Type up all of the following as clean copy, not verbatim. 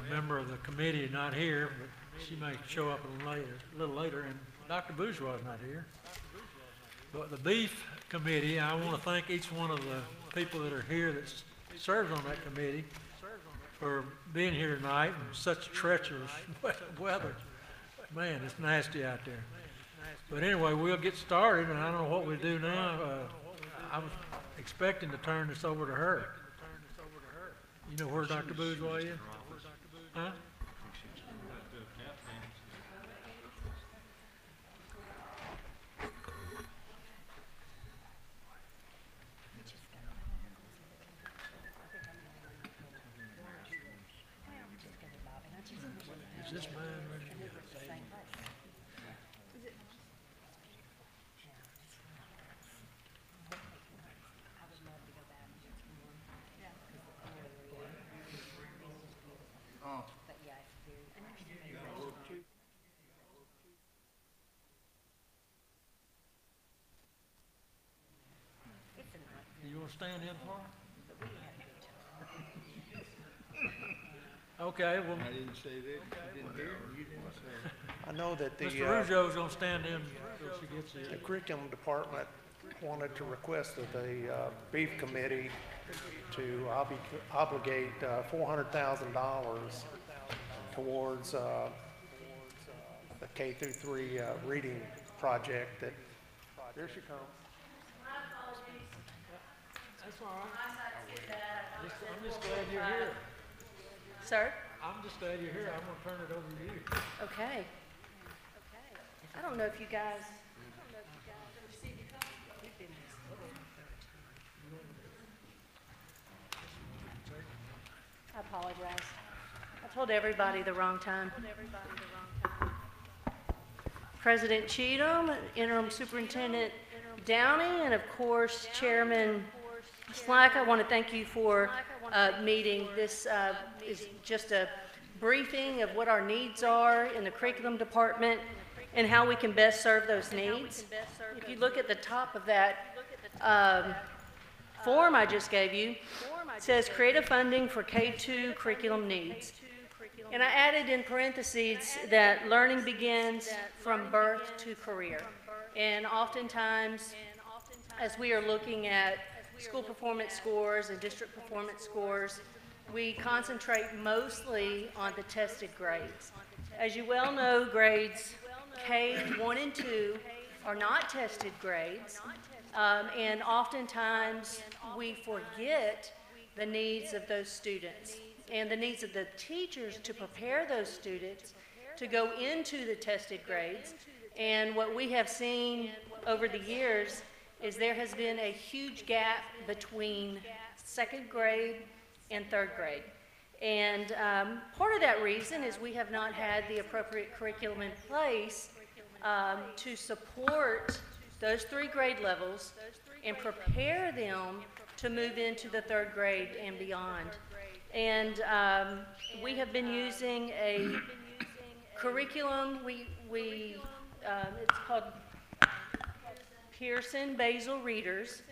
member of the committee not here, but she may show up a little later, and Dr. Bourgeois is not here. But the Beef Committee, I want to thank each one of the people that are here that serves on that committee for being here tonight in such treacherous weather. Man, it's nasty out there. But anyway, we'll get started, and I don't know what we do now. I was expecting to turn this over to her. You know where Dr. Bourgeois is? Huh? Is this mine ready? You want to stand in for it? Okay, well, I didn't say that. I didn't hear. You didn't say. I know that the, Mr. Rougeau's going to stand in until she gets the here. curriculum department wanted to request of the Beef Committee to obligate $400,000 towards the K through 3 reading project. That there she comes. That's all right. I'm just glad you're here. Sir? I'm just glad you're here. I'm going to turn it over to you. Okay. I don't know if you guys. I apologize. I told everybody the wrong time. President Cheatham, Interim Superintendent Downey, and of course Chairman Slack, I want to thank you for meeting. This is just a briefing of what our needs are in the curriculum department and how we can best serve those needs. If you look at the top of that form I just gave you, it says creative funding for K-2 curriculum needs. And I added in parentheses that learning begins from birth to career. And oftentimes, as we are looking at school performance scores and district performance scores, we concentrate mostly on the tested grades. As you well know, grades K1 and 2 are not tested grades, and oftentimes we forget the needs of those students and the needs of the teachers to prepare those students to go into the tested grades. And what we have seen over the years is there has been a huge gap between second grade and third grade. And part of that reason is we have not had the appropriate curriculum in place to support those 3 grade levels and prepare them to move into the third grade and beyond. And we have been using a curriculum, it's called Pearson Basel Readers,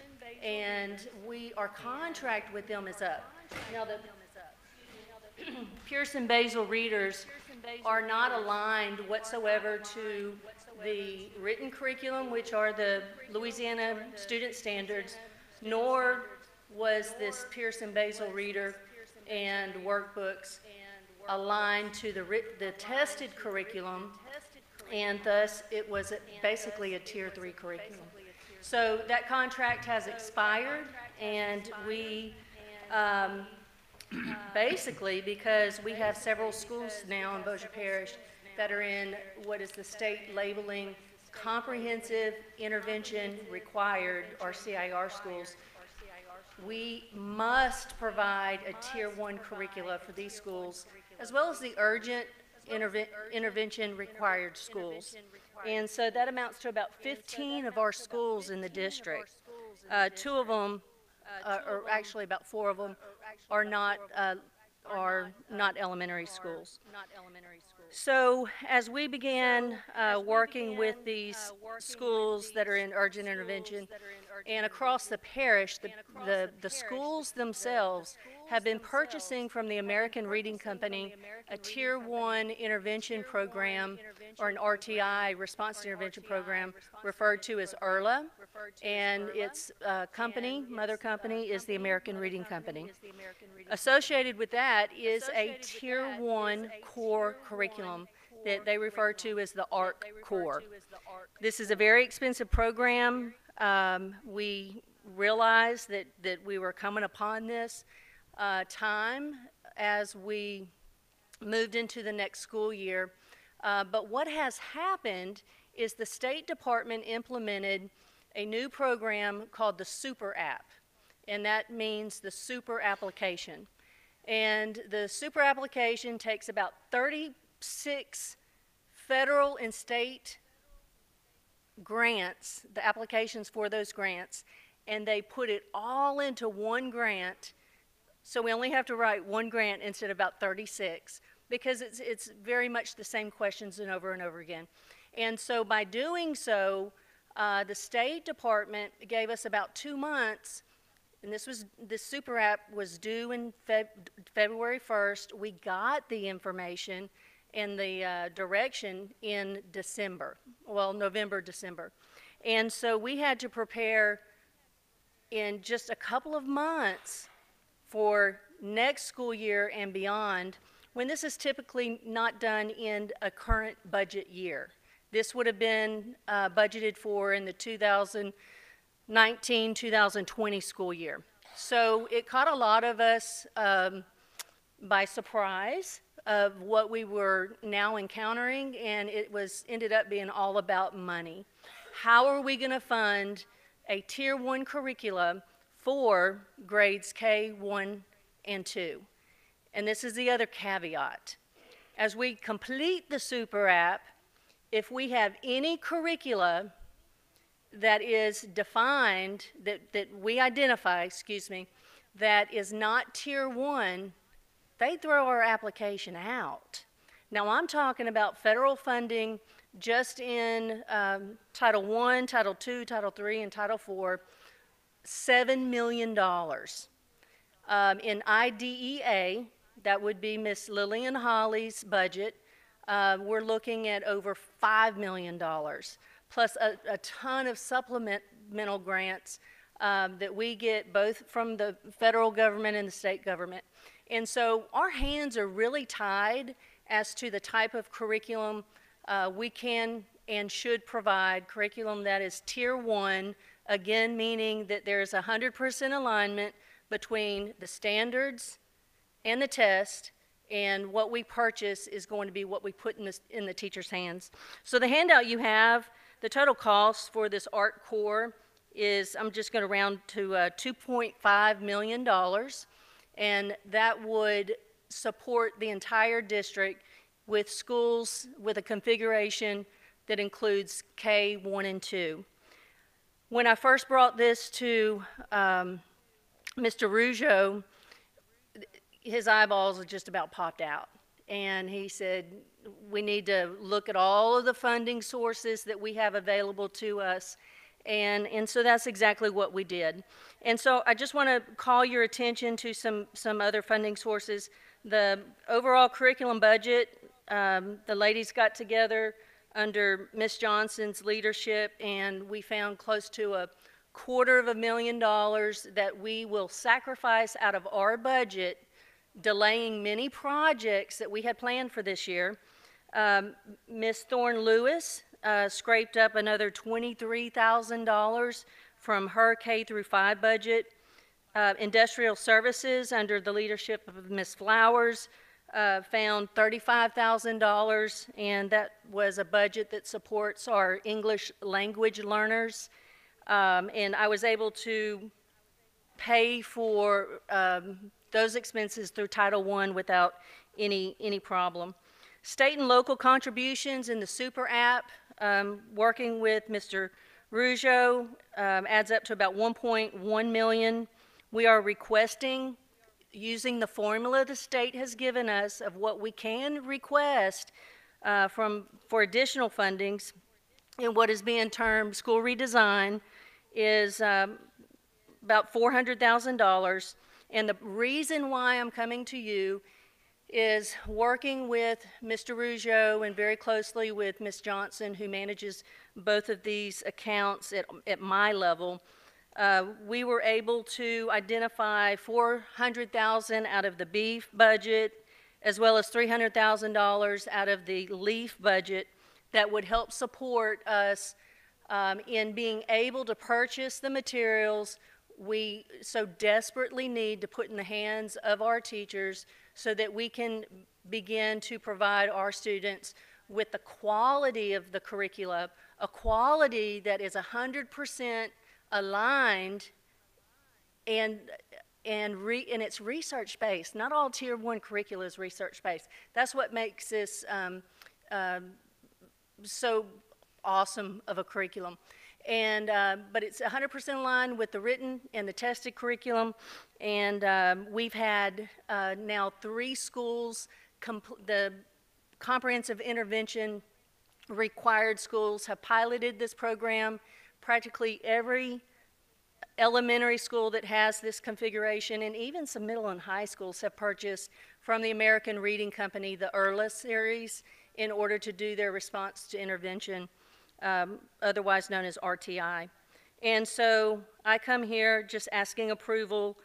and our contract with them is up. Now the Pearson Basel Readers are not aligned whatsoever to the written curriculum, which are the Louisiana student standards, nor was this Pearson Basel Reader and workbooks aligned to the tested curriculum, and thus it was basically a Tier 3 curriculum. So that contract has expired, and we basically, because we have several schools now in Bossier Parish that are in what is the state labeling comprehensive intervention required, or CIR schools, we must provide a Tier 1 curricula for these schools, as well as the urgent intervention required schools. And so that amounts to about 15 of our schools in the district. 2 of them, or actually about 4 of them, are not elementary schools. So as we began working with these schools that are in urgent intervention, and across the parish, the schools themselves have been purchasing from the American Reading Company a Tier 1 intervention program, or an RTI, Response to Intervention Program, referred to as ERLA, and its mother company, is the American Reading Company. Associated with that is a Tier 1 core curriculum that they refer to as the ARC core. This is a very expensive program. We realized that we were coming upon this time as we moved into the next school year. But what has happened is the State Department implemented a new program called the Super App, and that means the super application. And the super application takes about 36 federal and state grants, the applications for those grants, and they put it all into one grant. So we only have to write one grant instead of about 36, because it's very much the same questions and over again. And so by doing so, the State Department gave us about 2 months, and this super app was due in February 1st. We got the information and the direction in November, December. And so we had to prepare in just a couple of months for next school year and beyond, when this is typically not done in a current budget year. This would have been budgeted for in the 2019-2020 school year. So it caught a lot of us by surprise of what we were now encountering, and it ended up being all about money. How are we going to fund a Tier 1 curriculum for grades K1 and 2? And this is the other caveat. As we complete the Super App, if we have any curricula that is defined, that we identify, that is not Tier 1, they throw our application out. Now, I'm talking about federal funding just in Title I, Title II, Title III, and Title IV, $7 million. In IDEA, that would be Miss Lillian Holly's budget, we're looking at over $5 million, plus a ton of supplemental grants that we get both from the federal government and the state government. And so our hands are really tied as to the type of curriculum we can and should provide, curriculum that is Tier 1, again meaning that there's 100% alignment between the standards and the test, and what we purchase is going to be what we put in the teacher's hands. So the handout you have, the total cost for this ARC core is, I'm just going to round to $2.5 million, and that would support the entire district with schools with a configuration that includes K1 and 2. When I first brought this to Mr. Rougeau, his eyeballs just about popped out. And he said, we need to look at all of the funding sources that we have available to us. And so that's exactly what we did. And so I just want to call your attention to some other funding sources. The overall curriculum budget, the ladies got together under Ms. Johnson's leadership, and we found close to $250,000 that we will sacrifice out of our budget, delaying many projects that we had planned for this year. Ms. Thorne Lewis scraped up another $23,000 from her K-5 budget. Industrial Services, under the leadership of Ms. Flowers, found $35,000, and that was a budget that supports our English language learners. And I was able to pay for those expenses through Title I without any problem. State and local contributions in the Super App, working with Mr. Rougeau, adds up to about $1.1 million. We are requesting, using the formula the state has given us of what we can request for additional fundings, and what is being termed school redesign is about $400,000. And the reason why I'm coming to you is working with Mr. Rougeau and very closely with Ms. Johnson, who manages both of these accounts at my level. We were able to identify $400,000 out of the beef budget, as well as $300,000 out of the LEEF budget that would help support us in being able to purchase the materials we so desperately need to put in the hands of our teachers so that we can begin to provide our students with the quality of the curricula, a quality that is 100% aligned and it's research-based. Not all Tier 1 curricula is research-based. That's what makes this so awesome of a curriculum. And, but it's 100% aligned with the written and the tested curriculum. And we've had now 3 schools, the comprehensive intervention required schools have piloted this program. Practically every elementary school that has this configuration, and even some middle and high schools, have purchased from the American Reading Company the ERLA series in order to do their response to intervention, otherwise known as RTI. And so I come here just asking approval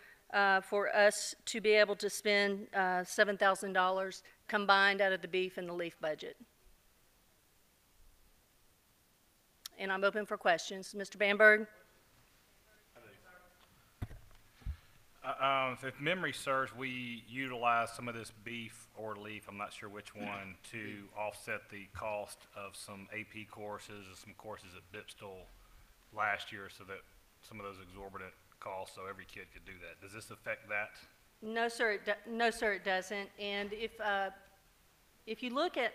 for us to be able to spend $7,000 combined out of the beef and the LEAF budget. And I'm open for questions. Mr. Bamberg? If memory serves, we utilized some of this beef or LEAF, I'm not sure which one, to offset the cost of some AP courses and some courses at Bipstal last year, so that some of those exorbitant costs, so every kid could do that. Does this affect that? No, sir. No, sir. It doesn't. And if you look at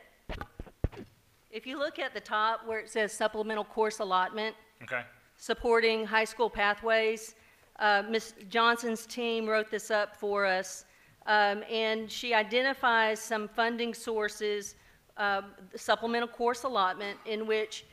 the top where it says supplemental course allotment, Okay. supporting high school pathways, Ms. Johnson's team wrote this up for us, and she identifies some funding sources, supplemental course allotment, in which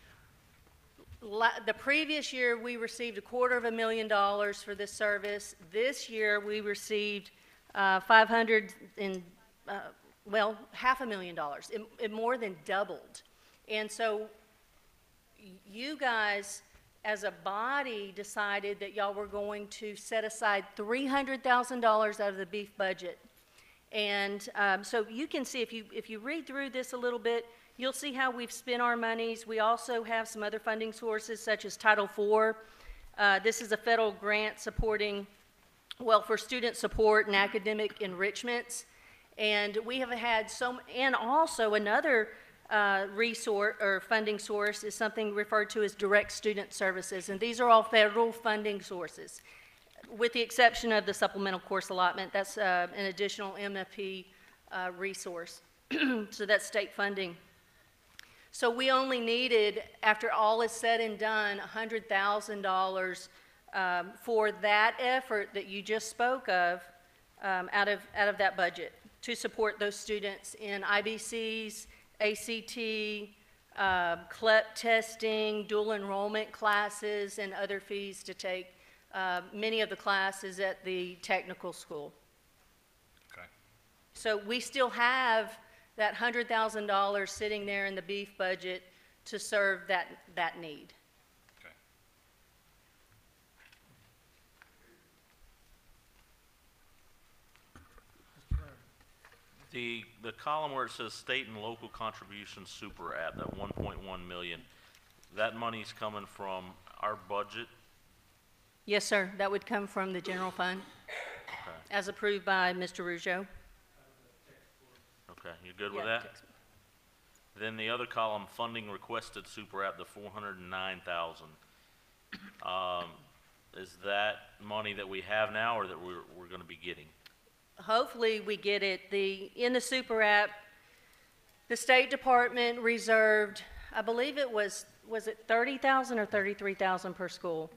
the previous year we received $250,000 for this service. This year we received $500,000. It more than doubled. And so you guys, as a body, decided that y'all were going to set aside $300,000 out of the beef budget. And so you can see, if you read through this a little bit, you'll see how we've spent our monies. We also have some other funding sources, such as Title IV. This is a federal grant supporting, well, for student support and academic enrichments. And we have had and also another resource or funding source is something referred to as direct student services, and these are all federal funding sources, with the exception of the supplemental course allotment. That's an additional MFP resource. So that's state funding. So we only needed, after all is said and done, $100,000 for that effort that you just spoke of out of that budget to support those students in IBCs, ACT, CLEP testing, dual enrollment classes, and other fees to take many of the classes at the technical school. Okay. So we still have that $100,000 sitting there in the beef budget to serve that need. Okay. The column where it says state and local contributions super app, that 1.1 million, that money's coming from our budget? Yes, sir. That would come from the general fund, Okay. as approved by Mr. Rougeau. Okay, you good with Yeah, that? Then the other column, funding requested super app, the 409,000. Is that money that we have now or that we're gonna be getting? Hopefully we get it. In the super app, the State Department reserved, I believe it was it 30,000 or 33,000 per school?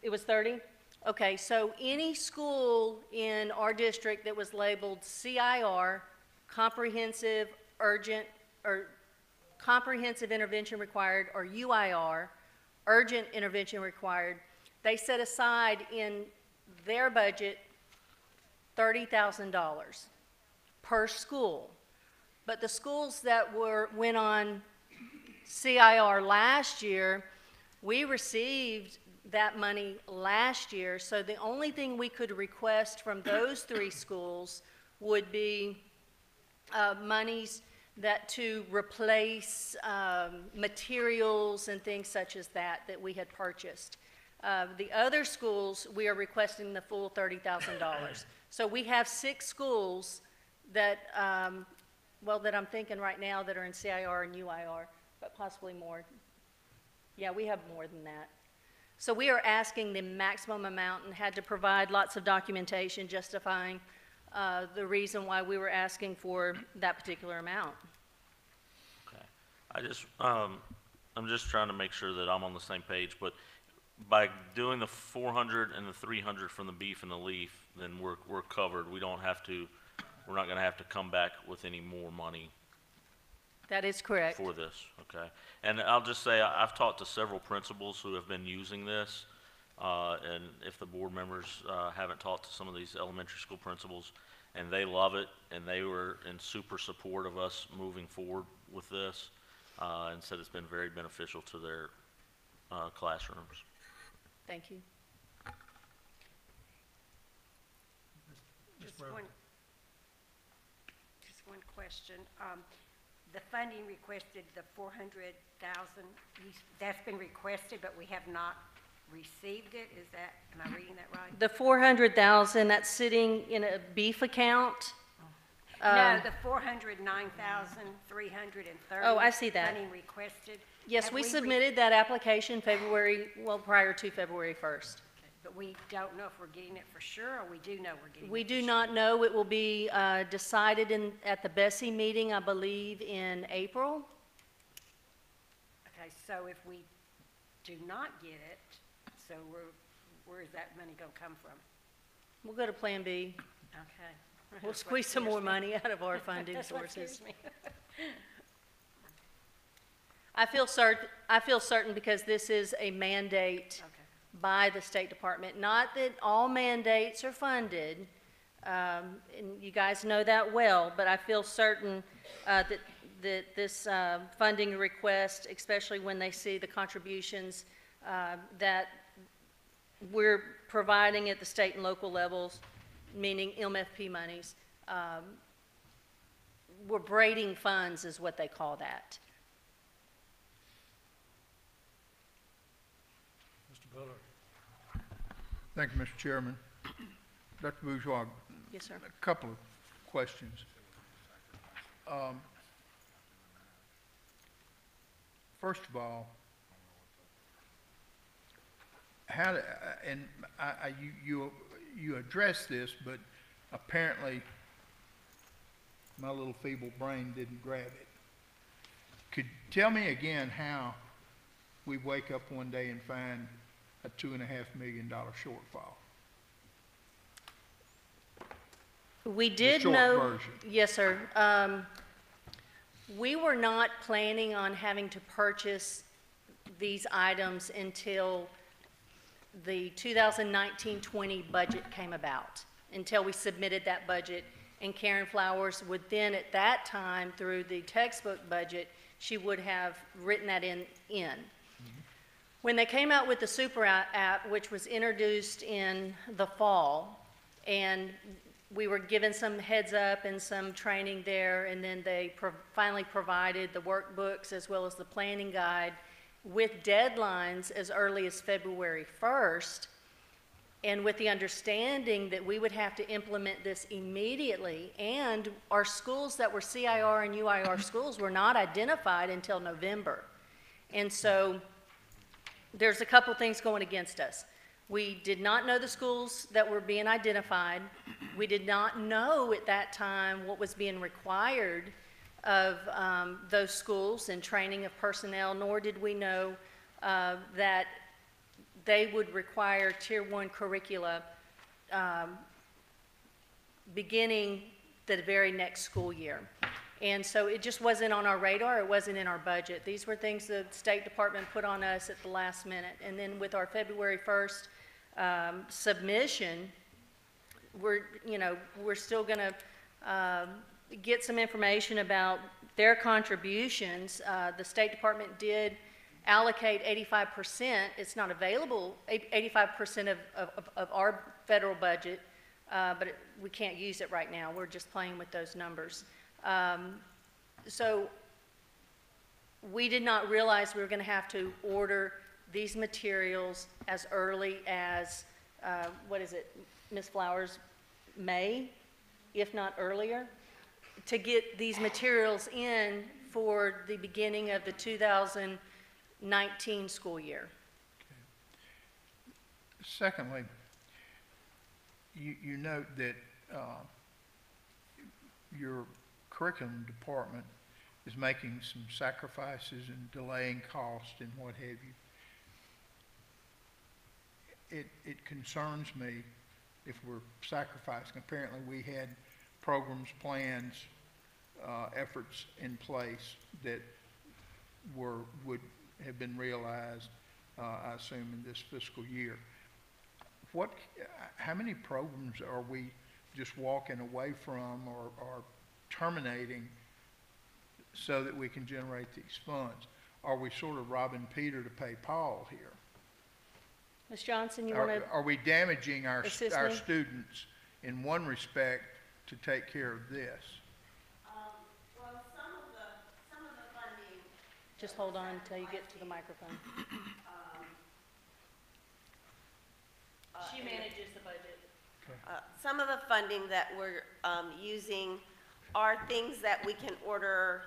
It was 30? Okay, so any school in our district that was labeled CIR, comprehensive, urgent, or comprehensive intervention required, or UIR, urgent intervention required, they set aside in their budget $30,000 per school. But the schools that went on CIR last year, we received that money last year, so the only thing we could request from those 3 schools would be monies to replace materials and things such as that we had purchased. The other schools, we are requesting the full $30,000. So we have 6 schools that, that I'm thinking right now that are in CIR and UIR, but possibly more. Yeah, we have more than that. So we are asking the maximum amount and had to provide lots of documentation justifying the reason why we were asking for that particular amount. Okay. I'm just trying to make sure that I'm on the same page, but by doing the 400 and the 300 from the beef and the leaf, then we're covered. We're not gonna have to come back with any more money That is correct. for this, okay? And I'll just say, I've talked to several principals who have been using this, and if the board members haven't talked to some of these elementary school principals, and they love it, and they were in super support of us moving forward with this, and said it's been very beneficial to their classrooms. Thank you. Ms. Brown. Just one question. The funding requested, the 400,000, that's been requested, but we have not received it. Is that, am I reading that right? The 400,000, that's sitting in a beef account? No, the 409,330. Oh, I see that. Funding requested. Yes, Have we re- submitted that application prior to February 1st. But we don't know if we're getting it for sure, or we do know we're getting it. We for do sure? not know. It will be decided at the Bessie meeting, I believe, in April. Okay, so if we do not get it, so where is that money gonna come from? We'll go to Plan B. Okay. We'll That's what squeeze some scares more me. money out of our funding That's what sources. scares me. I feel certain because this is a mandate Okay. by the State Department. Not that all mandates are funded, and you guys know that well, but I feel certain that this funding request, especially when they see the contributions that we're providing at the state and local levels, meaning MFP monies, we're braiding funds is what they call that. Mr. Bullard. Thank you, Mr. Chairman. Dr. Bourgeois, Yes, sir. a couple of questions. First of all, you addressed this, but apparently my little feeble brain didn't grab it. Could you tell me again how we wake up one day and find a $2.5 million shortfall? We did short know. version. Yes, sir. We were not planning on having to purchase these items until the 2019-20 budget came about, until we submitted that budget. And Karen Flowers would then, at that time, through the textbook budget, she would have written that in. When they came out with the Super app, which was introduced in the fall, and we were given some heads up and some training there, and then they finally provided the workbooks as well as the planning guide with deadlines as early as February 1st, and with the understanding that we would have to implement this immediately, and our schools that were CIR and UIR schools were not identified until November. And so there's a couple things going against us. We did not know the schools that were being identified. We did not know at that time what was being required of those schools and training of personnel, nor did we know that they would require Tier 1 curricula beginning the very next school year. And so it just wasn't on our radar, it wasn't in our budget. These were things the State Department put on us at the last minute. And then with our February 1st submission, we're still gonna, get some information about their contributions. The State Department did allocate 85%. It's not available, 85% of our federal budget, but we can't use it right now. We're just playing with those numbers. So we did not realize we were gonna have to order these materials as early as, what is it, Ms. Flowers, May, if not earlier, to get these materials in for the beginning of the 2019 school year. Secondly, you note that your curriculum department is making some sacrifices and delaying cost and what have you. It concerns me if we're sacrificing. Apparently, we had programs, plans, efforts in place that would have been realized, I assume, in this fiscal year. How many programs are we just walking away from or terminating so that we can generate these funds? Are we sort of robbing Peter to pay Paul here? Ms. Johnson, you want to Are we damaging our assist our me? students in one respect to take care of this? Well, some of the funding, Just hold on until you get to the microphone. She manages the budget. some of the funding that we're using are things that we can order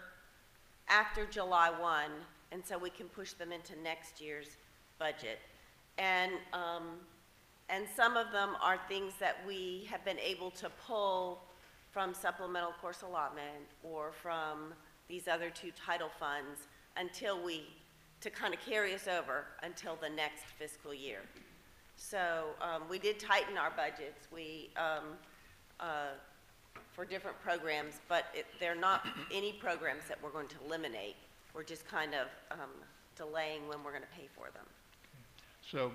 after July 1, and so we can push them into next year's budget. And some of them are things that we have been able to pull from supplemental course allotment or from these other two title funds to kind of carry us over until the next fiscal year. So we did tighten our budgets for different programs, but they're not any programs that we're going to eliminate. We're just kind of delaying when we're going to pay for them. So,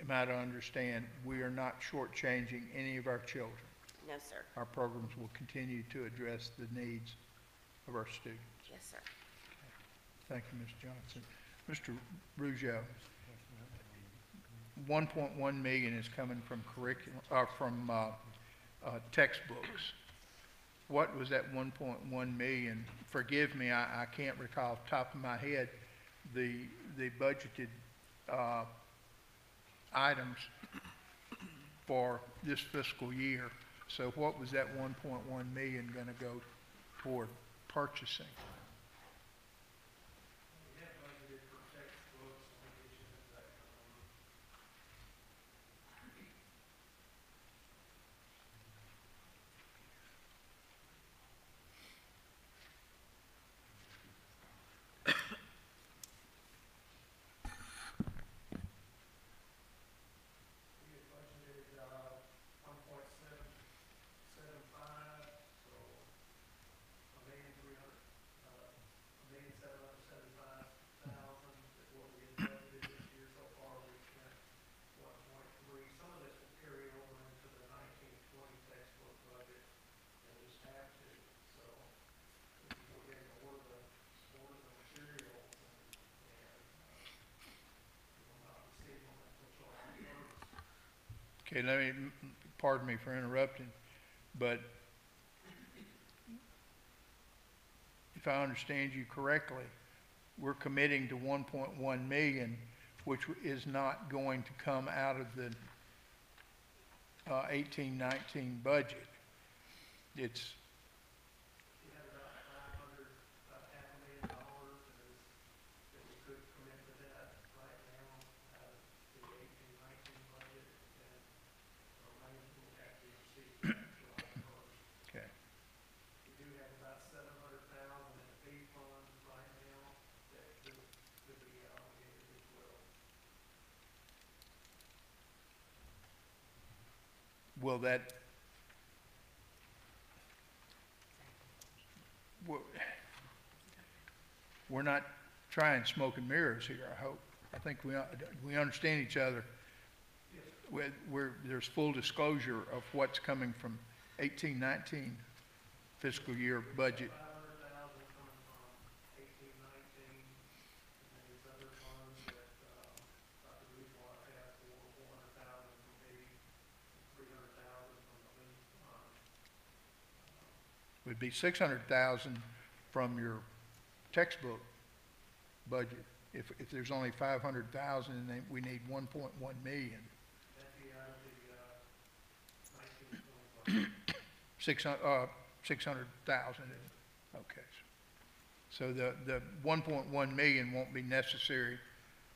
am I to understand, we are not shortchanging any of our children? No, sir. Our programs will continue to address the needs of our students. Yes, sir. Thank you, Ms. Johnson. Mr. Rougeau, 1.1 million is coming from textbooks. What was that 1.1 million? Forgive me, I can't recall off the top of my head the budgeted items for this fiscal year. So what was that 1.1 million going to go toward purchasing? Okay, pardon me for interrupting, but if I understand you correctly, we're committing to 1.1 million, which is not going to come out of the 18-19 budget. It's We have about $500,000 that we could commit to that right now out of the 18-19 budget, and the remaining will have to be received after July 1st. okay. We do have about $700,000 in the fee fund right now that could be allocated as well. Will that, we're not trying smoke and mirrors here, I hope. I think we understand each other. where there's full disclosure of what's coming from 18-19 fiscal year budget. 500,000 coming from 18-19, and then these other funds that, Dr. Bourgeois has for 400,000 from me, 300,000 from the LEEF fund. Would be 600,000 from your textbook budget. If there's only 500,000 and we need 1.1 million. That'd be out of the, 19-20 budget. 600,000, okay. So the 1.1 million won't be necessary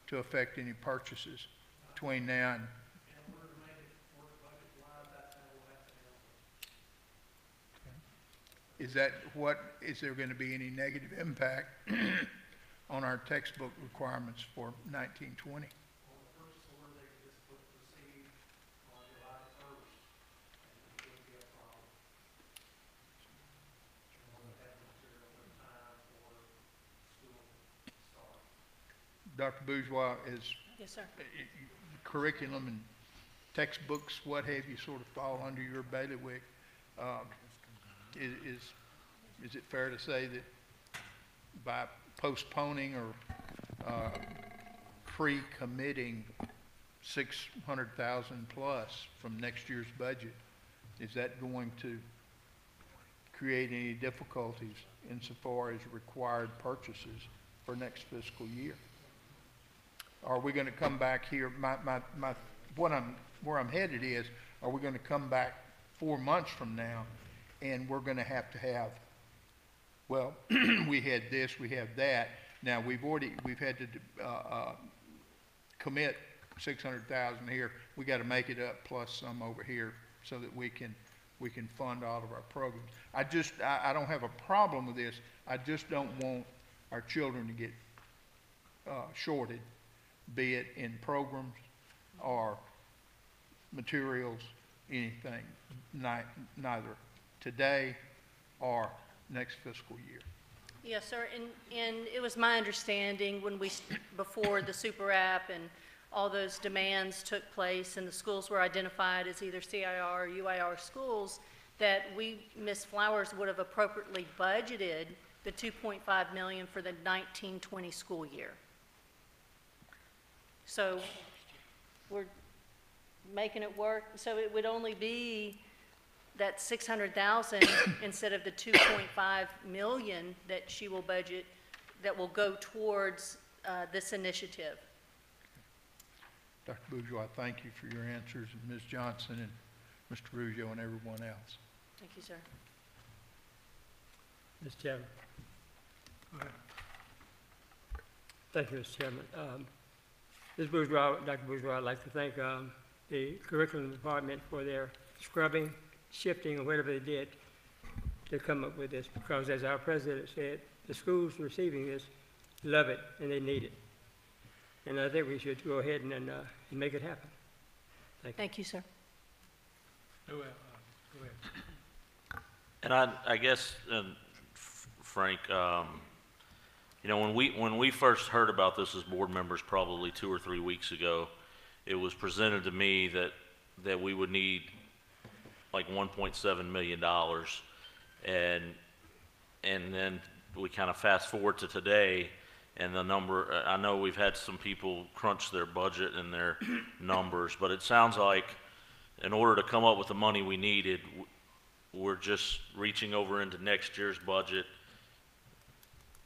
to affect any purchases between now and, In order to make it work budget-wise, that's how we'll have to handle it. is that what, is there gonna be any negative impact on our textbook requirements for 1920? On the purchase order, they could just put proceed on July 1st, and it wouldn't be a problem. And we'll have material in time for school start. Dr. Bourgeois, is Yes, sir. curriculum and textbooks, what have you, sort of fall under your bailiwick? Is it fair to say that by postponing or pre-committing 600,000 plus from next year's budget, is that going to create any difficulties insofar as required purchases for next fiscal year? Are we going to come back here, where I'm headed is, are we going to come back 4 months from now and we're going to have, well, we had this, we have that. Now, we've had to commit 600,000 here. We got to make it up plus some over here so that we can fund all of our programs. I don't have a problem with this. I just don't want our children to get shorted, be it in programs or materials, anything, neither today or next fiscal year. Yes, sir, and it was my understanding when before the super app and all those demands took place and the schools were identified as either CIR or UIR schools, that Ms. Flowers would have appropriately budgeted the 2.5 million for the 19-20 school year. So we're making it work, so it would only be that 600,000 instead of the 2.5 million that she will budget, that will go towards this initiative. Dr. Bourgeois, thank you for your answers, and Ms. Johnson and Mr. Ruggiero and everyone else. Thank you, sir. Mr. Chairman. Go ahead. Thank you, Mr. Chairman. Ms. Bourgeois, Dr. Bourgeois, I'd like to thank the curriculum department for their scrubbing, shifting, or whatever they did to come up with this, because as our president said, the schools receiving this love it and they need it. And I think we should go ahead and make it happen. Thank you. Thank you, sir. Go ahead. And I guess, Frank, you know, when we first heard about this as board members probably 2 or 3 weeks ago, it was presented to me that we would need like $1.7 million, and then we kind of fast forward to today, and the number, I know we've had some people crunch their budget and their numbers, but it sounds like in order to come up with the money we needed, we're just reaching over into next year's budget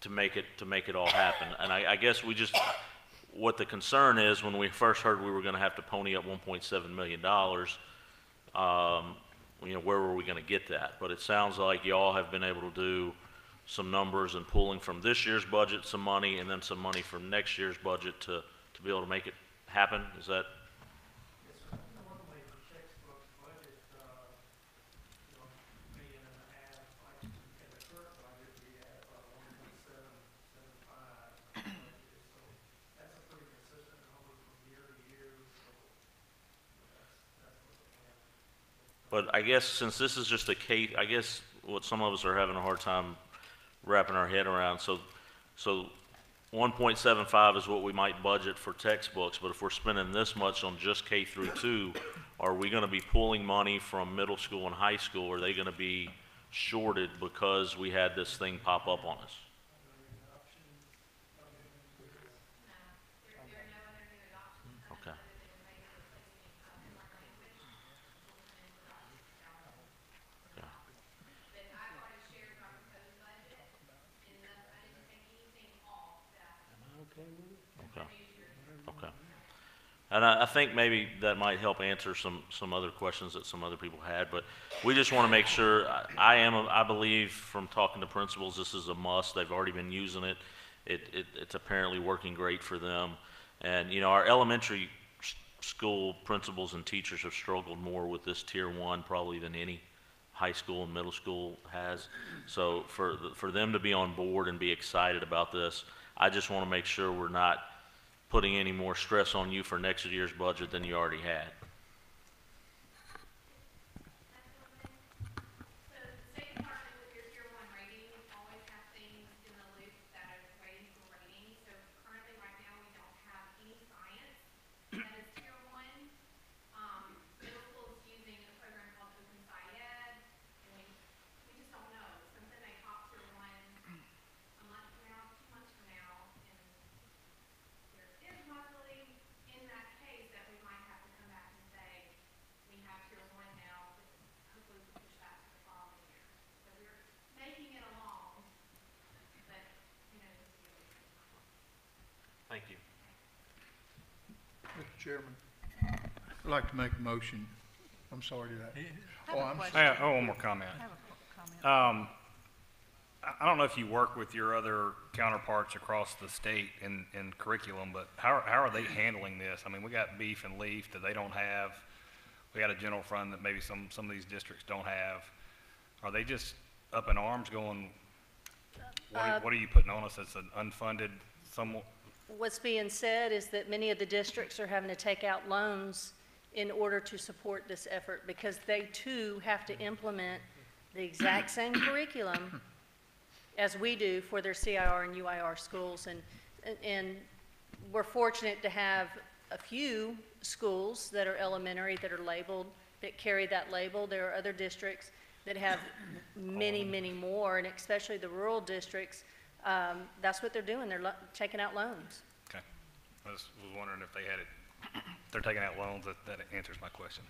to make it all happen. And I guess what the concern is, when we first heard we were going to have to pony up $1.7 million, you know, where were we going to get that? But it sounds like y'all have been able to do some numbers and pulling from this year's budget some money and then some money from next year's budget to be able to make it happen. Is that? Normally for textbooks budget, you know, $1.5 million, like in the current budget, we have 1.775 budget. So that's a pretty consistent number from year to year. So that's what we have. But I guess since this is just a case, I guess what some of us are having a hard time wrapping our head around, so 1.75 is what we might budget for textbooks, but if we're spending this much on just K through 2, are we gonna be pulling money from middle school and high school? Are they gonna be shorted because we had this thing pop up on us? Okay. Yeah. Okay. Okay. And I think maybe that might help answer some other questions that some other people had, but we just want to make sure, I believe from talking to principals, this is a must. They've already been using it. It's apparently working great for them. And, you know, our elementary school principals and teachers have struggled more with this tier 1 probably than any high school and middle school has. So for them to be on board and be excited about this, I just want to make sure we're not putting any more stress on you for next year's budget than you already had. So the State Department with your tier 1 rating always have things in the loop that are waiting for rating. So currently, right now, we don't have any science that is tier 1. Middle school is using a program called Open SciEd, and we just don't know. Something may pop tier 1 a month from now, 2 months from now, and there is possibly in that case that we might have to come back and say, we have tier 1 now, but hopefully we can push that to the following year. So we're making it along, but, you know, it's really. Thank you. Mr. Chairman, I'd like to make a motion. I'm sorry, did I? Oh, I'm sorry. I have one more comment. I don't know if you work with your other counterparts across the state in curriculum, but how are they handling this? I mean, we got BEEF and LEEF that they don't have. We got a general fund that maybe some of these districts don't have. Are they just up in arms going, what are you putting on us as an unfunded somewhat? What's being said is that many of the districts are having to take out loans in order to support this effort because they too have to implement the exact same curriculum as we do for their CIR and UIR schools. And we're fortunate to have a few schools that are elementary that are labeled, that carry that label. There are other districts that have many, many more, and especially the rural districts. That's what they're doing. They're taking out loans. Okay. I was wondering if they had it, they're taking out loans, that answers my question.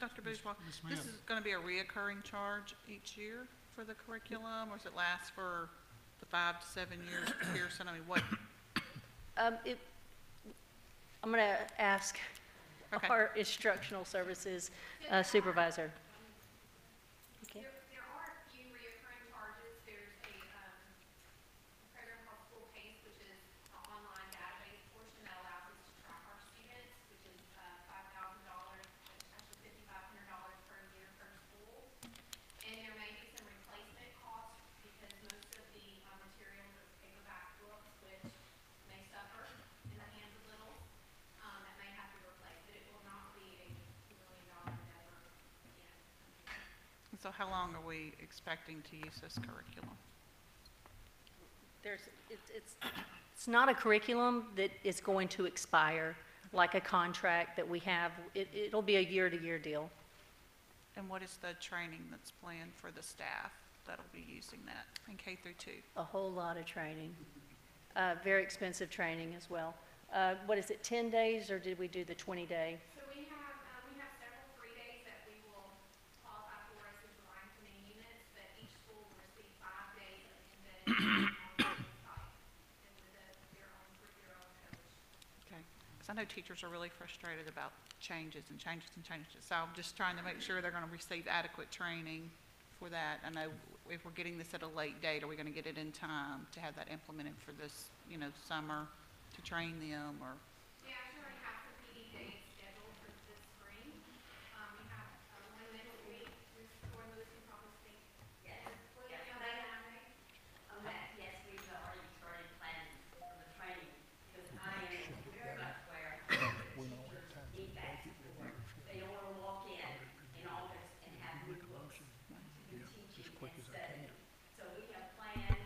Dr. Bourgeois, Ms. this Smith. is going to be a reoccurring charge each year for the curriculum, or does it last for the 5 to 7 years at Pearson? I mean, what? I'm going to ask Okay. our instructional services supervisor. Okay. There are a few reoccurring charges. There's a program called School Pace, which is an online database portion that allows us to track our students, which is $5,000, actually $5,500 per year per school. And there may be some replacement costs because most of the materials are paperback books, which may suffer in the hands of littles. That may have to replace, but it will not be a $2 million endeavor again. So how long are we expecting to use this curriculum? It's not a curriculum that is going to expire like a contract that we have. It'll be a year-to-year deal. And what is the training that's planned for the staff that'll be using that in K through 2? A whole lot of training, very expensive training as well. What is it, 10 days, or did we do the 20-day? So we have several 3 days that we will qualify for as supervising committee units, but each school will receive 5 days of embedded on the site and with their own coach. Okay, because I know teachers are really frustrated about changes and changes and changes. So I'm just trying to make sure they're going to receive adequate training for that. I know if we're getting this at a late date, are we going to get it in time to have that implemented for this, summer to train them, or? We actually already have some PD days scheduled for this spring. We have one next week, Ms. Lewis can probably speak. Yes. What Yes, are they- you doing? Yes, we've already started planning for the training, because I am very much aware teachers need back to work. They don't want to walk in August and have new books to be teaching and studying. So we have planned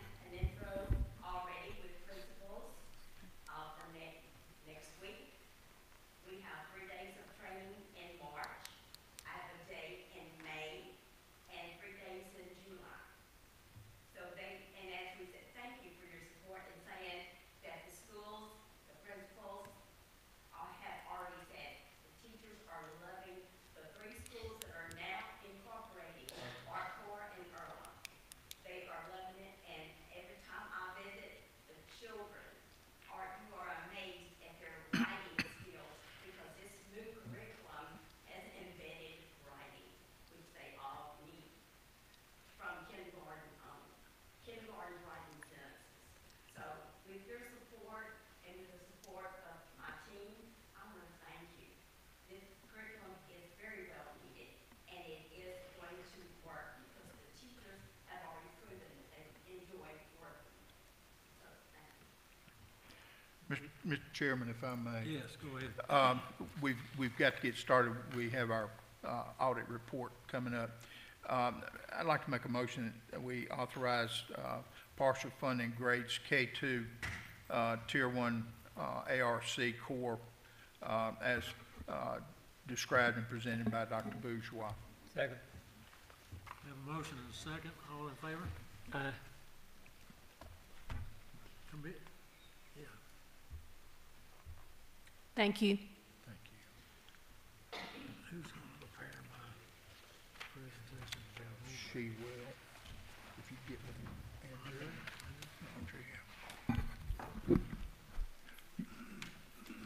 Mr. Chairman, if I may. Yes, go ahead. We've got to get started. We have our audit report coming up. I'd like to make a motion that we authorize partial funding grades K2, Tier 1 ARC Core as described and presented by Dr. Bourgeois. Second. Have a motion and a second. All in favor? Aye. Yeah. Thank you. Thank you. Who's going to prepare my presentation? She will, if you get with Andrea.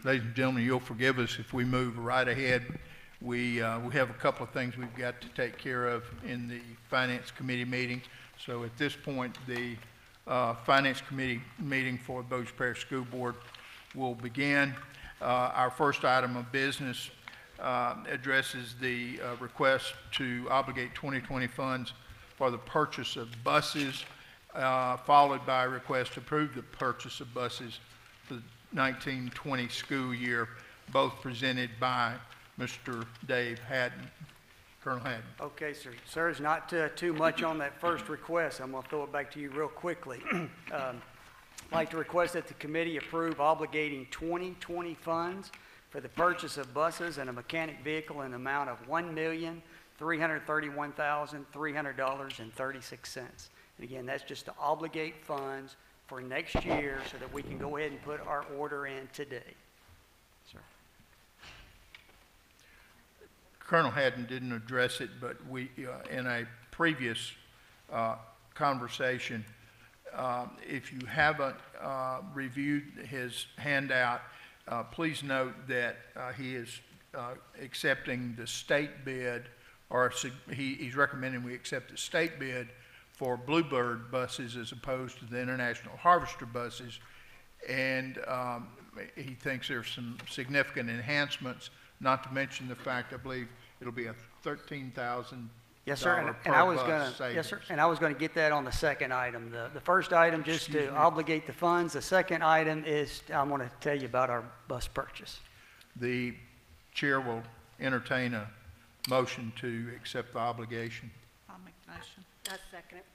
Ladies and gentlemen, you'll forgive us if we move right ahead. We have a couple of things we've got to take care of in the Finance Committee meeting. So at this point, the Finance Committee meeting for the Bossier Parish School Board will begin. Our first item of business addresses the request to obligate 2020 funds for the purchase of buses, followed by a request to approve the purchase of buses for the 1920 school year, both presented by Mr. Dave Haddon. Colonel Haddon. Okay, sir. Sir, there's not too much on that first request. I'm going to throw it back to you real quickly. I'd like to request that the committee approve obligating 2020 funds for the purchase of buses and a mechanic vehicle in the amount of $1,331,300.36. And again, that's just to obligate funds for next year so that we can go ahead and put our order in today. Sir. Colonel Haddon didn't address it, but we, in a previous conversation, if you haven't reviewed his handout, please note that he is accepting the state bid, or he's recommending we accept the state bid for Bluebird buses as opposed to the International Harvester buses. And he thinks there's some significant enhancements, not to mention the fact, I believe it'll be a $13,000 Yes, sir. And per I was bus going to, savings. yes, sir. And I was going to get that on the second item. The first item, just to obligate the funds. The second item is, I'm going to tell you about our bus purchase. The chair will entertain a motion to accept the obligation. I'll make the motion. I second it.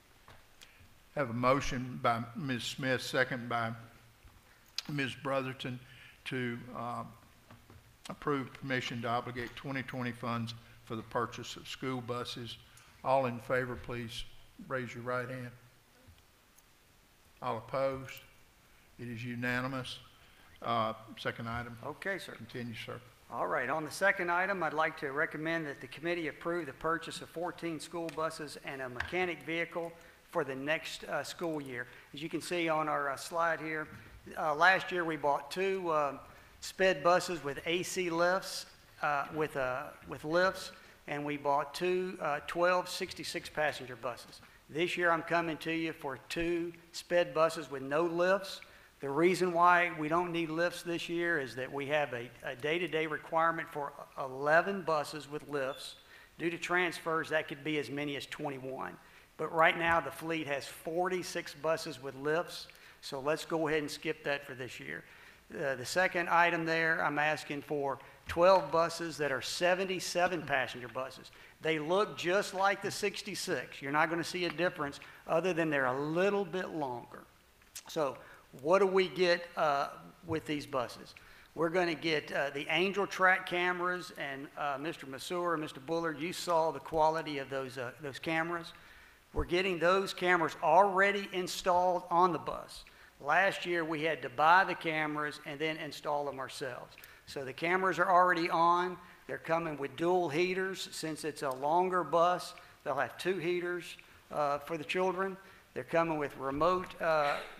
Have a motion by Ms. Smith, second by Ms. Brotherton to approve permission to obligate 2020 funds for the purchase of school buses. All in favor, please raise your right hand. All opposed? It is unanimous. Second item. Okay, sir. Continue, sir. All right, on the second item, I'd like to recommend that the committee approve the purchase of 14 school buses and a mechanic vehicle for the next school year. As you can see on our slide here, last year we bought two sped buses with AC lifts, with lifts, and we bought two 12 66-passenger buses. This year I'm coming to you for two sped buses with no lifts. The reason why we don't need lifts this year is that we have a day-to-day requirement for 11 buses with lifts. Due to transfers, that could be as many as 21. But right now, the fleet has 46 buses with lifts, so let's go ahead and skip that for this year. The second item there, I'm asking for 12 buses that are 77-passenger buses. They look just like the 66. You're not going to see a difference other than they're a little bit longer. So what do we get with these buses? We're going to get the Angel Track cameras, and Mr. Masur and Mr. Bullard, you saw the quality of those cameras. We're getting those cameras already installed on the bus. Last year, we had to buy the cameras and then install them ourselves. So the cameras are already on. They're coming with dual heaters. Since it's a longer bus, they'll have 2 heaters for the children. They're coming with remote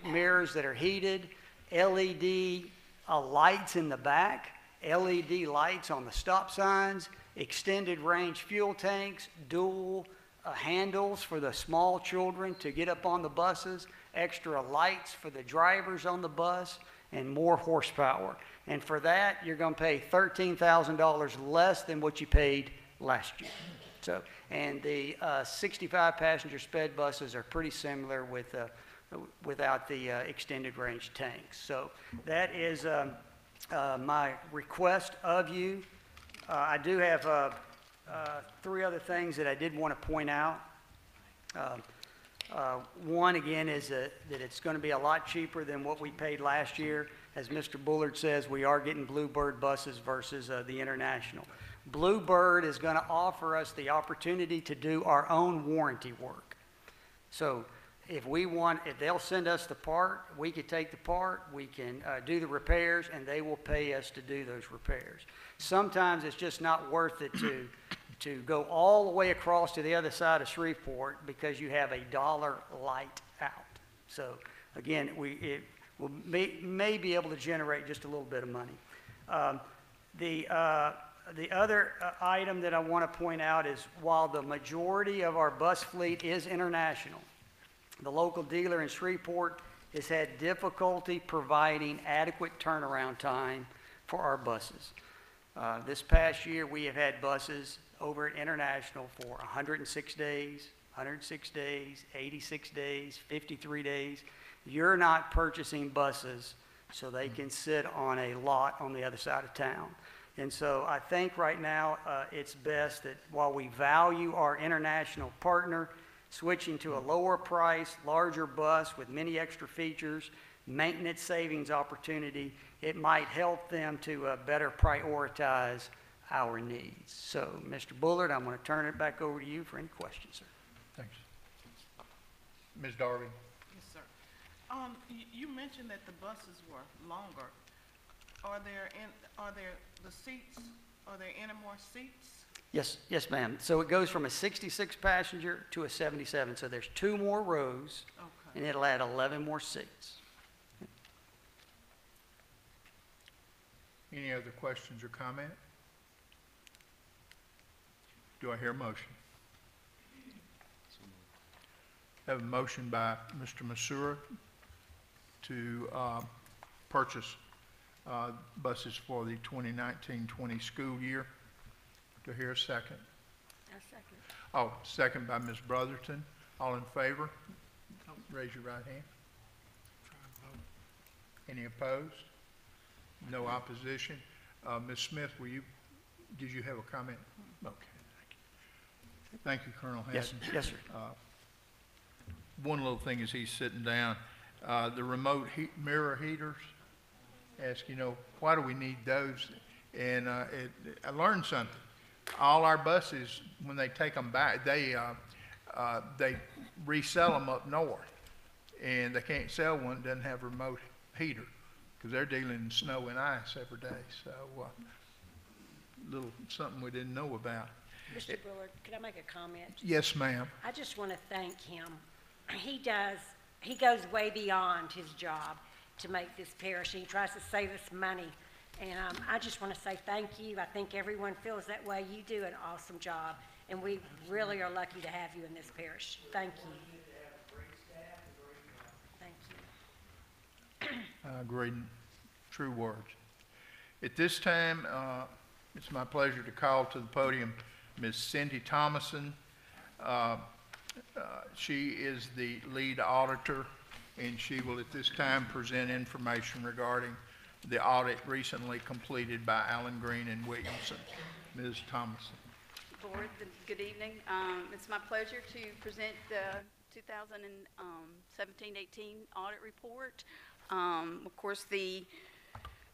mirrors that are heated, LED lights in the back, LED lights on the stop signs, extended range fuel tanks, dual handles for the small children to get up on the buses, extra lights for the drivers on the bus, and more horsepower. And for that, you're going to pay $13,000 less than what you paid last year. So, and the 65-passenger sped buses are pretty similar with without the extended range tanks. So that is my request of you. I do have 3 other things that I did want to point out. One, again, is that it's going to be a lot cheaper than what we paid last year. As Mr. Bullard says, we are getting Bluebird buses versus the International. Bluebird is going to offer us the opportunity to do our own warranty work. So if they'll send us the part, we could take the part, we can do the repairs, and they will pay us to do those repairs. Sometimes it's just not worth it to go all the way across to the other side of Shreveport because you have a $1 light out. So again, we may be able to generate just a little bit of money. The other item that I want to point out is while the majority of our bus fleet is international, the local dealer in Shreveport has had difficulty providing adequate turnaround time for our buses. This past year, we have had buses over at International for 106 days, 106 days, 86 days, 53 days. You're not purchasing buses so they can sit on a lot on the other side of town. And so I think right now it's best that while we value our international partner, switching to a lower price, larger bus with many extra features, maintenance savings opportunity, it might help them to better prioritize our needs. So, Mr. Bullard, I'm going to turn it back over to you for any questions, sir. Thanks. Ms. Darby? Yes, sir. You mentioned that the buses were longer. Are there the seats, are there any more seats? Yes, ma'am. So it goes from a 66 passenger to a 77. So there's 2 more rows, Okay. and it'll add 11 more seats. Any other questions or comment? Do I hear a motion? Have a motion by Mr. Masura to purchase buses for the 2019-20 school year. Do I hear a second? A second. Oh, second by Ms. Brotherton. All in favor? Raise your right hand. Any opposed? No opposition. Ms. Smith, did you have a comment? Okay, thank you. Thank you, Colonel Haddon. Yes, sir. One little thing as he's sitting down, the remote mirror heaters, ask, why do we need those? And I learned something. All our buses, when they take them back, they resell them up north, and they can't sell one that doesn't have a remote heater because they're dealing in snow and ice every day. So, little something we didn't know about. Mr. Bullard, could I make a comment? Yes, ma'am. I just want to thank him. He goes way beyond his job to make this parish. He tries to save us money. And I just want to say thank you. I think everyone feels that way. You do an awesome job, and we really are lucky to have you in this parish. Thank you. Thank you. I agree. True words. At this time, it's my pleasure to call to the podium Ms. Cindy Thomason. She is the lead auditor, and she will at this time present information regarding the audit recently completed by Allen Green and Williamson. Ms. Thomason. Board, good evening. It's my pleasure to present the 2017-18 audit report. Of course, the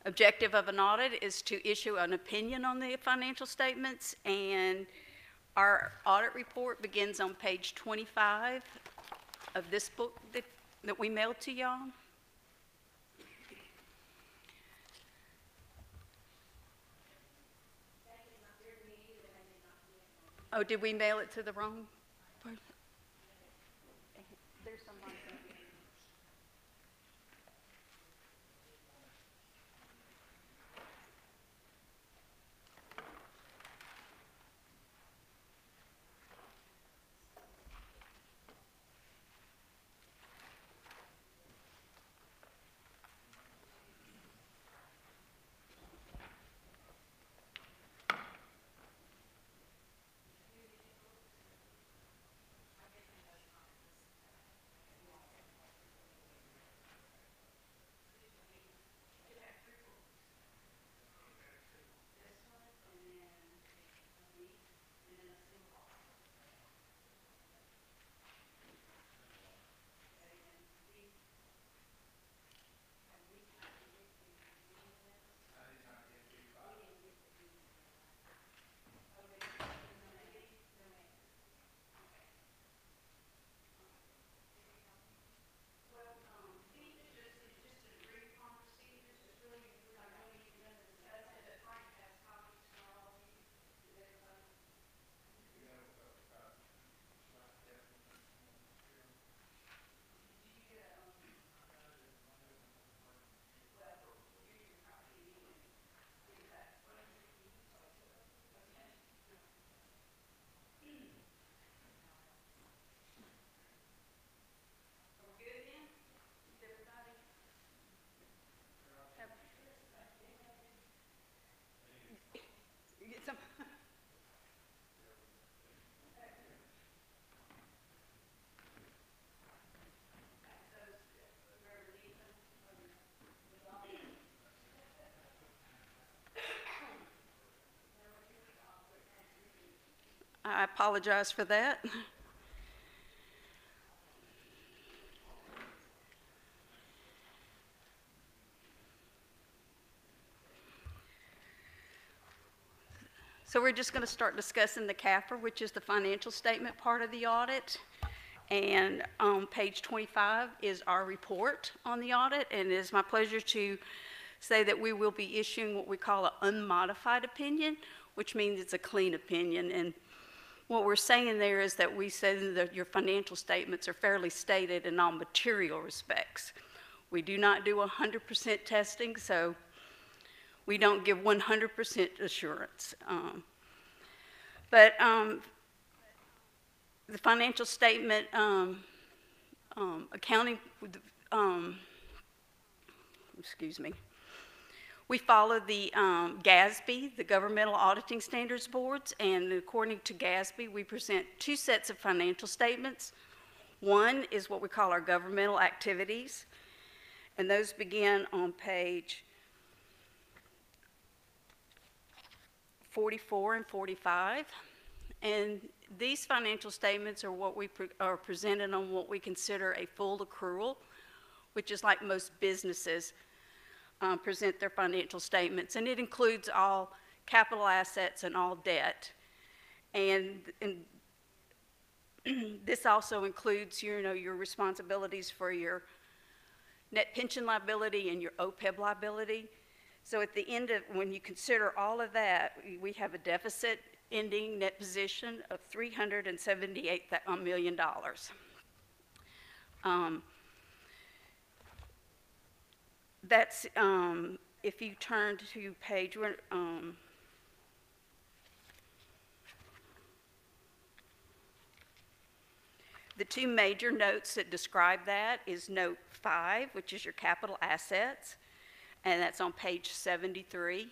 objective of an audit is to issue an opinion on the financial statements, and our audit report begins on page 25 of this book that we mailed to y'all. Oh, did we mail it to the wrong person? There's somebody. I apologize for that. So we're just going to start discussing the CAFR, which is the financial statement part of the audit. And on page 25 is our report on the audit, and it is my pleasure to say that we will be issuing what we call an unmodified opinion, which means it's a clean opinion. And what we're saying there is that we say that your financial statements are fairly stated in all material respects. We do not do 100% testing, so we don't give 100% assurance. But the financial statement accounting, excuse me, we follow the GASB, the Governmental Auditing Standards Boards, and according to GASB, we present two sets of financial statements. One is what we call our governmental activities, and those begin on page 44 and 45. And these financial statements are what we are presented on what we consider a full accrual, which is like most businesses present their financial statements, and it includes all capital assets and all debt. And this also includes, you know, your responsibilities for your net pension liability and your OPEB liability. So at the end of, when you consider all of that, we have a deficit ending net position of $378 million. That's, if you turn to page, the two major notes that describe that is note 5, which is your capital assets, and that's on page 73.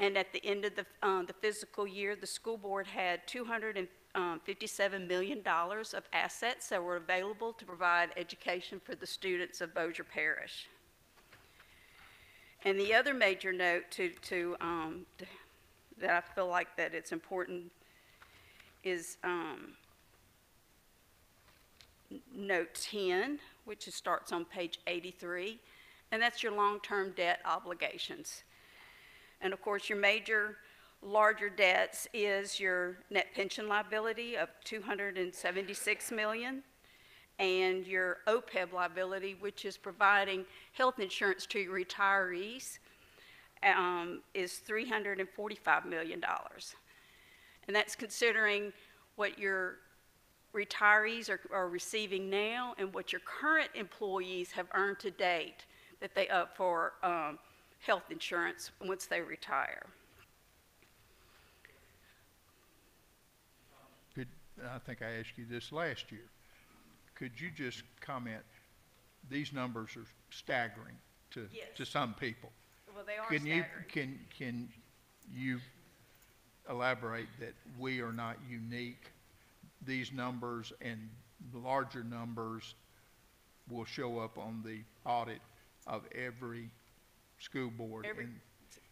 And at the end of the fiscal year, the school board had $257 million of assets that were available to provide education for the students of Bossier Parish. And the other major note that I feel like that it's important is note 10, which starts on page 83, and that's your long-term debt obligations. And of course, your major larger debts is your net pension liability of $276 million, and your OPEB liability, which is providing health insurance to your retirees, is $345 million. And that's considering what your retirees are receiving now and what your current employees have earned to date that they up for health insurance once they retire. I think I asked you this last year. Could you just comment, these numbers are staggering to some people. Well, they are staggering. Can you elaborate that we are not unique? These numbers and larger numbers will show up on the audit of every school board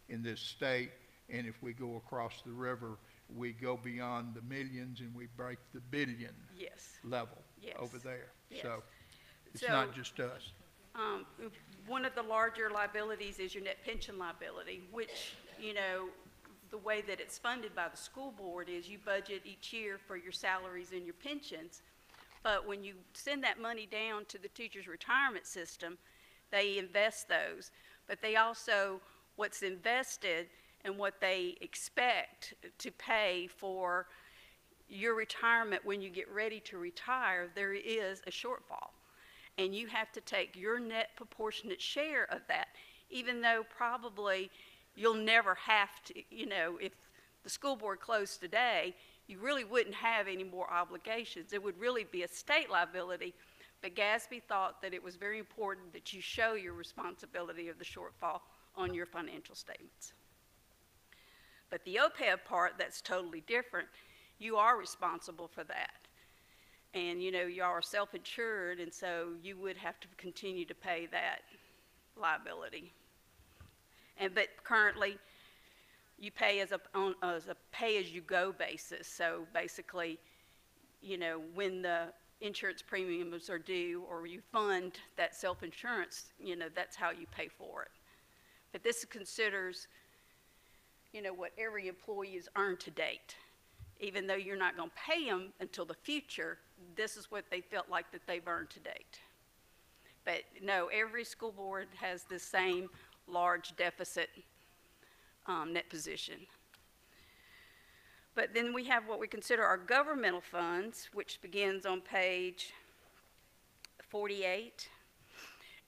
in this state, and if we go across the river, we go beyond the millions and we break the billion level over there. Yes. So it's not just us. One of the larger liabilities is your net pension liability, which, you know, the way that it's funded by the school board is you budget each year for your salaries and your pensions, but when you send that money down to the teacher's retirement system, they invest those, but they also, what's invested and what they expect to pay for your retirement when you get ready to retire, there is a shortfall. And you have to take your net proportionate share of that, even though probably you'll never have to, you know, if the school board closed today, you really wouldn't have any more obligations. It would really be a state liability, but GASB thought that it was very important that you show your responsibility of the shortfall on your financial statements. But the OPEB part, that's totally different. You are responsible for that. And, you know, you are self-insured, and so you would have to continue to pay that liability. But currently, you pay as a pay-as-you-go basis. So basically, you know, when the insurance premiums are due or you fund that self-insurance, you know, that's how you pay for it. But this considers, you know, what every employee has earned to date. Even though you're not going to pay them until the future, this is what they felt like that they've earned to date. But no, every school board has the same large deficit net position. But then we have what we consider our governmental funds, which begins on page 48.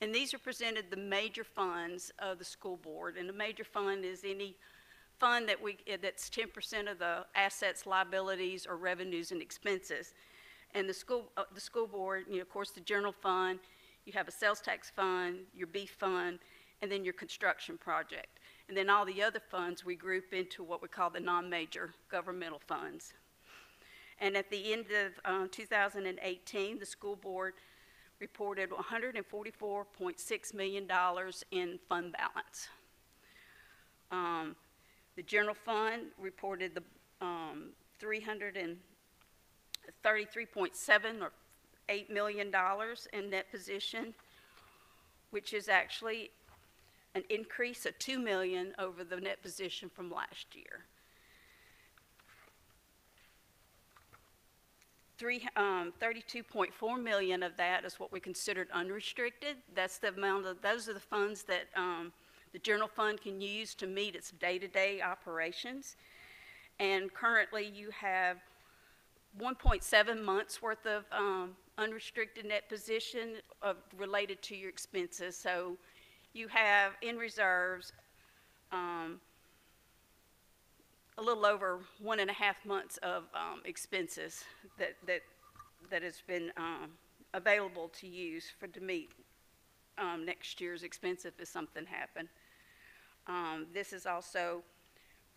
And these represented the major funds of the school board. And a major fund is any fund that's 10% of the assets, liabilities, or revenues and expenses. And the school board, you know, of course, the general fund, you have a sales tax fund, your beef fund, and then your construction project. And then all the other funds we group into what we call the non-major governmental funds. And at the end of 2018, the school board reported $144.6 million in fund balance. The general fund reported the 333.7 or $8 million in net position, which is actually an increase of $2 million over the net position from last year. 32.4 million of that is what we considered unrestricted. That's the amount of, those are the funds that the general fund can use to meet its day-to-day operations. And currently you have 1.7 months worth of unrestricted net position related to your expenses. So you have in reserves a little over 1.5 months of expenses that has been available to use to meet next year's expense if something happened. This is also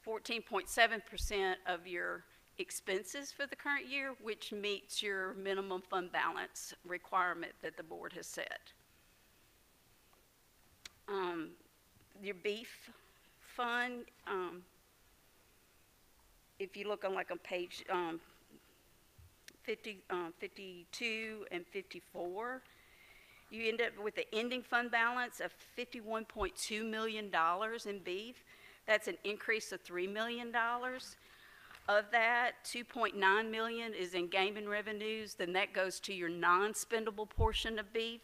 14.7% of your expenses for the current year, which meets your minimum fund balance requirement that the board has set. Your beef fund, if you look on page 52 and 54, you end up with an ending fund balance of $51.2 million in beef. That's an increase of $3 million. Of that, $2.9 million is in gaming revenues. Then that goes to your non-spendable portion of beef.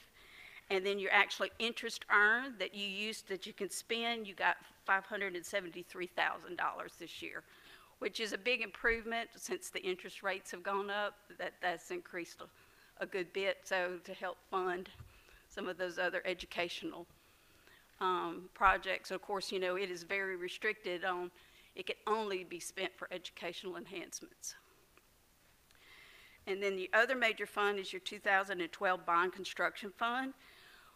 And then your actually interest earned that you used that you can spend, you got $573,000 this year, which is a big improvement since the interest rates have gone up. That's increased a good bit, so to help fund some of those other educational projects. Of course, you know, it is very restricted on, it can only be spent for educational enhancements. And then the other major fund is your 2012 bond construction fund.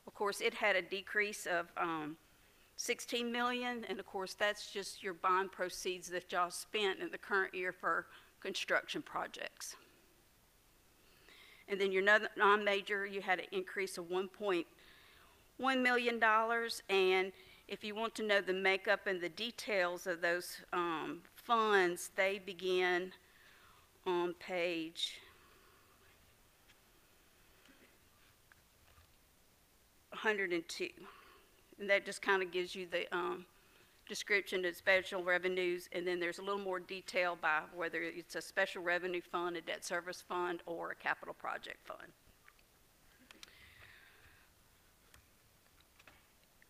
Of course, it had a decrease of $16 million, and of course, that's just your bond proceeds that y'all spent in the current year for construction projects. And then your non-major, you had an increase of $1.1 million, and if you want to know the makeup and the details of those funds, they begin on page 102. And that just kind of gives you the description of special revenues, and then there's a little more detail by whether it's a special revenue fund, a debt service fund, or a capital project fund.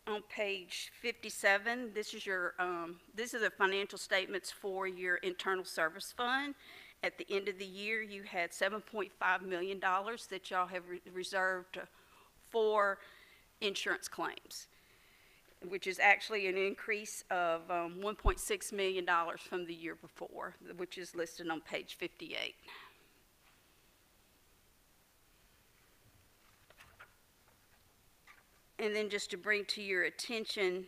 On page 57, this is your these are the financial statements for your internal service fund. At the end of the year, you had $7.5 million that y'all have reserved for insurance claims, which is actually an increase of $1.6 million from the year before, which is listed on page 58. And then just to bring to your attention,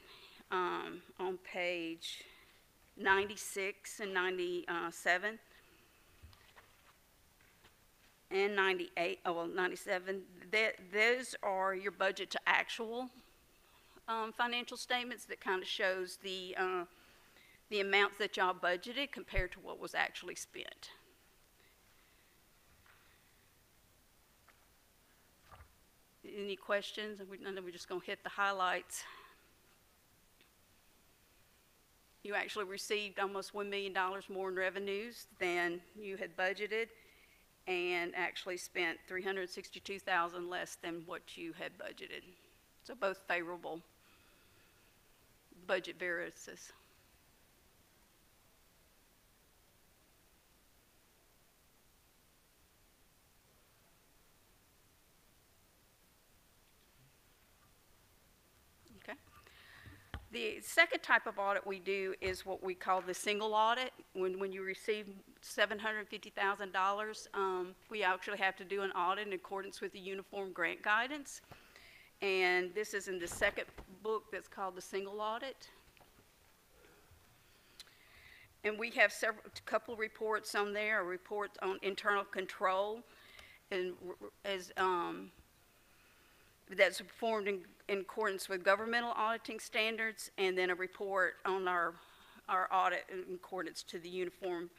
on page 96 and 97 and 98, oh well, 97, those are your budget to actual financial statements that kind of shows the the amounts that y'all budgeted compared to what was actually spent. Any questions? I know we're just going to hit the highlights. You actually received almost $1 million more in revenues than you had budgeted, and actually spent $362,000 less than what you had budgeted. So both favorable budget variances. Okay. The second type of audit we do is what we call the single audit. When you receive $750,000, we actually have to do an audit in accordance with the Uniform Grant Guidance. And this is in the second book that's called the single audit. And we have a couple of reports on there, a report on internal control, and that's performed in accordance with governmental auditing standards, and then a report on our audit in accordance to the Uniform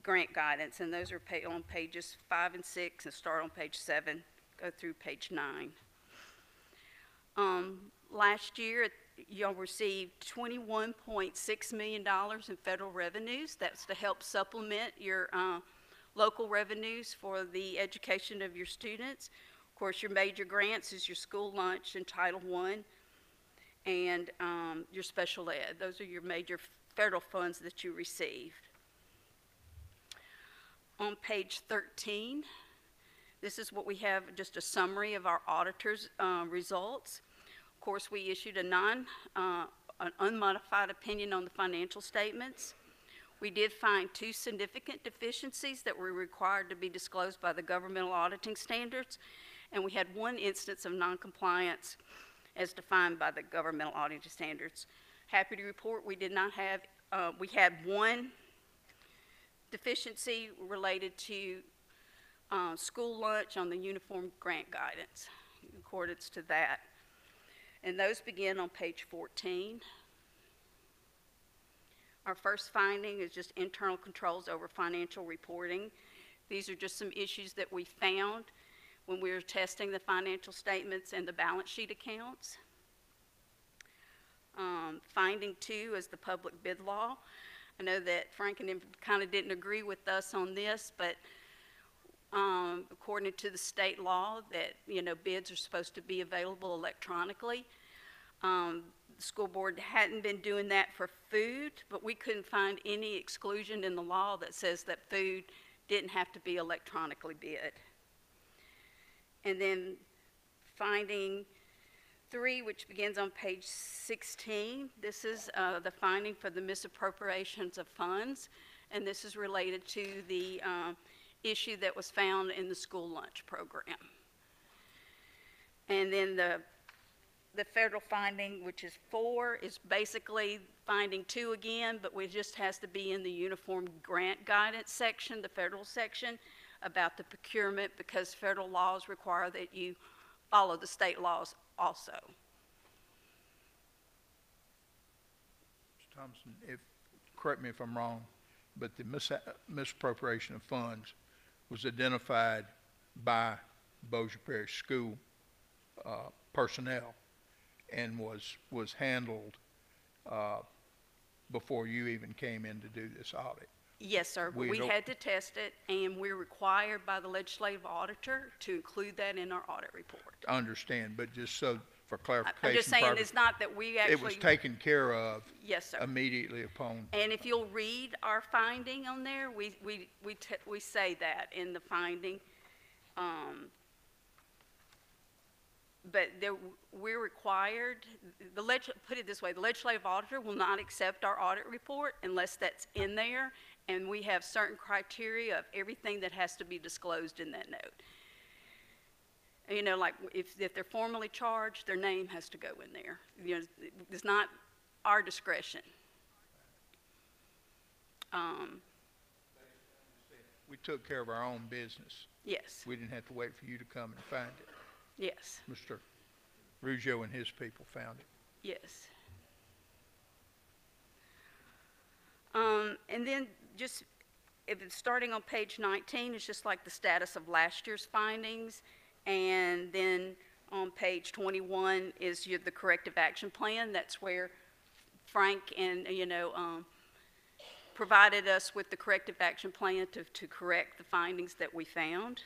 Grant Guidance, and those are on pages 5 and 6, and start on page 7, go through page 9. Last year, y'all received $21.6 million in federal revenues. That's to help supplement your local revenues for the education of your students. Of course, your major grants is your school lunch and Title I, and your special ed. Those are your major federal funds that you received. On page 13, this is what we have, just a summary of our auditor's results. Of course, we issued an unmodified opinion on the financial statements. We did find 2 significant deficiencies that were required to be disclosed by the governmental auditing standards, and we had 1 instance of noncompliance as defined by the governmental auditing standards. Happy to report we did not have, we had 1 deficiency related to school lunch on the Uniform Grant Guidance, in accordance to that. And those begin on page 14. Our first finding is just internal controls over financial reporting. These are just some issues that we found when we were testing the financial statements and the balance sheet accounts. Finding 2 is the public bid law. I know that Frank and them kind of didn't agree with us on this, but according to the state law that, bids are supposed to be available electronically. The school board hadn't been doing that for food, but we couldn't find any exclusion in the law that says that food didn't have to be electronically bid. And then finding 3, which begins on page 16, this is the finding for the misappropriations of funds, and this is related to the issue that was found in the school lunch program. And then the federal finding, which is 4, is basically finding 2 again, but it just has to be in the Uniform Grant Guidance section, the federal section, about the procurement, because federal laws require that you follow the state laws also. Mr. Thompson, correct me if I'm wrong, but the misappropriation of funds was identified by Bossier Parish School personnel and was handled before you even came in to do this audit. Yes, sir. We had to test it, and we're required by the legislative auditor to include that in our audit report. I understand, but just so for clarification I'm just saying purposes, it's not that we actually. it was taken care of. Yes, sir. Immediately upon. And if you'll read our finding on there, we say that in the finding. But we're required, put it this way, the legislative auditor will not accept our audit report unless that's in there, and we have certain criteria of everything that has to be disclosed in that note. Like if they're formally charged, their name has to go in there. It's not our discretion. We took care of our own business. Yes. We didn't have to wait for you to come and find it. Yes. Mr. Rougeau and his people found it. Yes. And then just, if it's starting on page 19, it's just like the status of last year's findings. And then on page 21 is the corrective action plan. That's where Frank and, provided us with the corrective action plan to correct the findings that we found.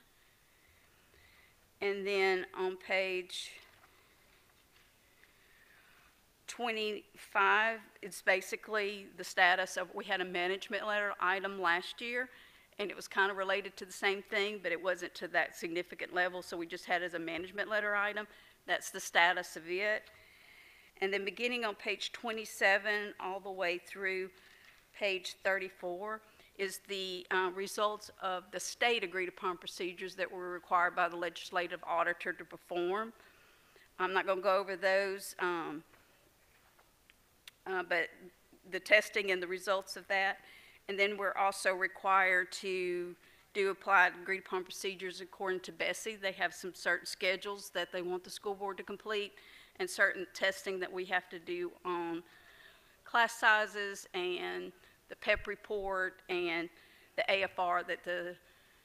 And then on page 25, it's basically the status of, we had a management letter item last year, and it was kind of related to the same thing, but it wasn't to that significant level, so we just had it as a management letter item. That's the status of it. And then beginning on page 27 all the way through page 34 is the results of the state agreed upon procedures that were required by the legislative auditor to perform. I'm not going to go over those, but the testing and the results of that. And then we're also required to do applied agreed upon procedures according to Bessie. They have some certain schedules that they want the school board to complete and certain testing that we have to do on class sizes and the PEP report and the AFR that the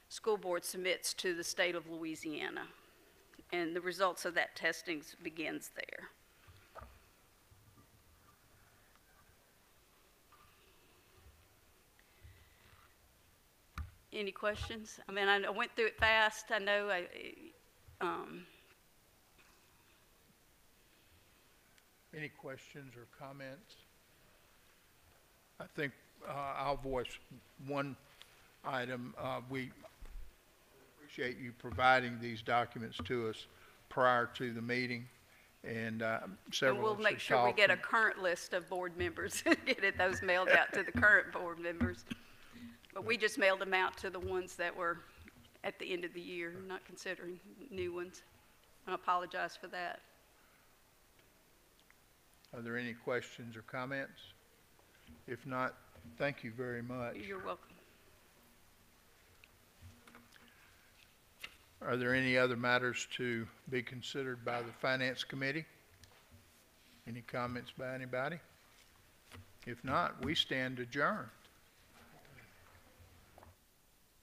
school board submits to the state of Louisiana. And the results of that testing begins there. Any questions? I mean, I went through it fast. I know Any questions or comments? I think I'll voice one item. We appreciate you providing these documents to us prior to the meeting, and several and we'll of us make had sure we talked get a and- current list of board members, get those mailed out to the current board members. But we just mailed them out to the ones that were at the end of the year, not considering new ones. I apologize for that. Are there any questions or comments? If not, thank you very much. You're welcome. Are there any other matters to be considered by the Finance Committee? Any comments by anybody? If not, we stand adjourned.